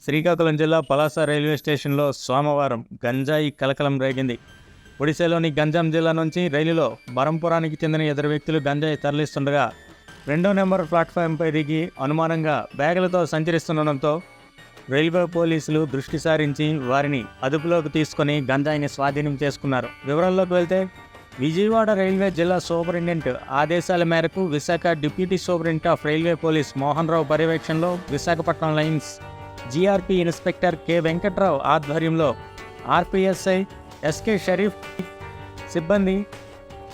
శ్రీకాకుళం జిల్లా పలాస రైల్వే స్టేషన్లో సోమవారం గంజాయి కలకలం రేగింది. ఒడిశాలోని గంజాం జిల్లా నుంచి రైలులో బరంపురానికి చెందిన ఇద్దరు వ్యక్తులు గంజాయి తరలిస్తుండగా 2వ నెంబర్ ప్లాట్ఫామ్పై దిగి అనుమానంగా బ్యాగులతో సంచరిస్తుండడంతో రైల్వే పోలీసులు దృష్టి సారించి వారిని అదుపులోకి తీసుకుని గంజాయిని స్వాధీనం చేసుకున్నారు. వివరాల్లోకి వెళ్తే విజయవాడ రైల్వే జిల్లా సూపరింటెండెంట్ ఆదేశాల మేరకు Visakha deputy superintendent of railway police Mohan Rao పర్యవేక్షణలో Visakhapatnam lines GRP inspector K Venkatrao ఆధ్వర్యంలో ఆర్పిఎస్ఐ ఎస్కే షరీఫ్ సిబ్బంది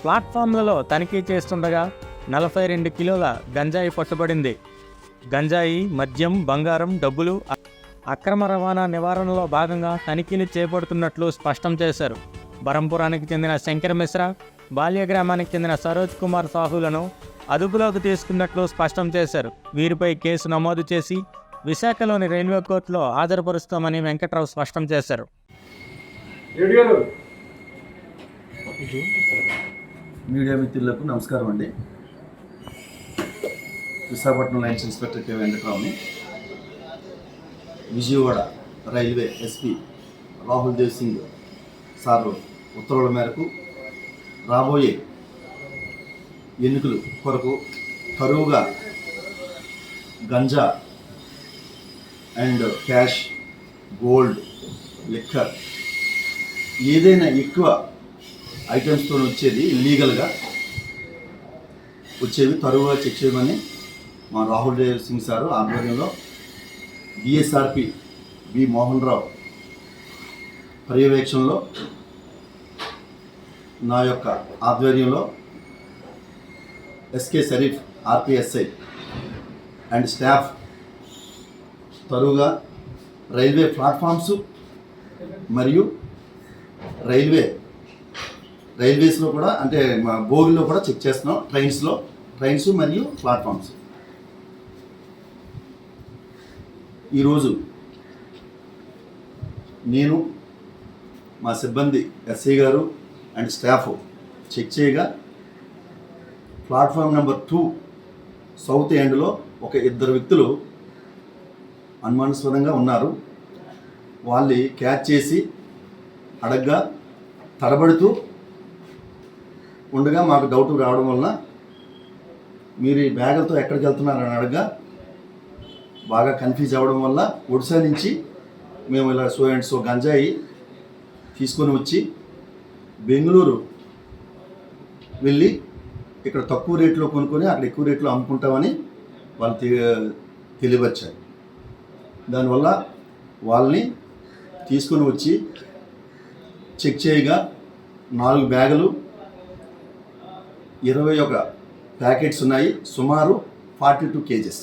ప్లాట్ఫామ్లలో తనిఖీ చేస్తుండగా 42 కిలోల గంజాయి పట్టుబడింది. గంజాయి, మద్యం, బంగారం, డబ్బులు అక్రమ రవాణా నివారణలో భాగంగా తనిఖీలు చేపడుతున్నట్లు స్పష్టం చేశారు. బరంపురానికి చెందిన శంకర్ మిశ్రా, బాల్య గ్రామానికి చెందిన సరోజ్ కుమార్ సాహులను అదుపులోకి తీసుకున్నట్లు స్పష్టం చేశారు. వీరిపై కేసు నమోదు చేసి విశాఖలోని రైల్వే కోర్టులో హాజరుపరుస్తామని వెంకట్రావు స్పష్టం చేశారు. మీడియా మిత్రులకు నమస్కారం అండి. విశాఖపట్నం లైన్స్ ఇన్స్పెక్టర్ కె వెంకట్రావుని. Vijayawada railway SP Rahul Dev Singh sir ఉత్తర్వుల మేరకు రాబోయే ఎన్నికలు కొరకు కరువుగా గంజా అండ్ క్యాష్, గోల్డ్, లిక్కర్ ఏదైనా ఎక్కువ ఐటమ్స్తో వచ్చేది ఇల్లీగల్గా వచ్చేవి తరువుగా చెక్ చేయమని మా రాహుల్ దేవ్ సింగ్ సారు ఆధ్వర్యంలో డిఎస్ఆర్పి బి మోహన్ రావు పర్యవేక్షణలో నా యొక్క ఆధ్వర్యంలో SK Sharif RPSI and staff తరువుగా రైల్వే ప్లాట్ఫామ్స్ మరియు రైల్వేస్లో కూడా అంటే బోగిలో కూడా చెక్ చేస్తున్నాం. ట్రైన్స్ మరియు ప్లాట్ఫామ్స్. ఈరోజు నేను మా సిబ్బంది ఎస్ఐ గారు అండ్ స్టాఫ్ చెక్ చేయగా ప్లాట్ఫామ్ నెంబర్ 2 సౌత్ ఎండ్లో ఒక ఇద్దరు వ్యక్తులు అనుమానాస్పదంగా ఉన్నారు. వాళ్ళు క్యాచ్ చేసి అడగ్గా తడబడుతూ ఉండగా మాకు డౌట్ రావడం వలన మీరు ఈ బ్యాగులతో ఎక్కడికి వెళ్తున్నారని అడగ్గా బాగా కన్ఫ్యూజ్ అవ్వడం వల్ల ఒడిశా నుంచి మేము ఇలా సో గంజాయి తీసుకొని వచ్చి బెంగళూరు వెళ్ళి ఇక్కడ తక్కువ రేట్లో కొనుక్కొని అక్కడ ఎక్కువ రేట్లో అమ్ముకుంటామని వాళ్ళు తెలియవచ్చారు. దానివల్ల వాళ్ళని తీసుకొని వచ్చి చెక్ చేయగా 4 బ్యాగులు 21 ప్యాకెట్స్ ఉన్నాయి. సుమారు 42 kgs.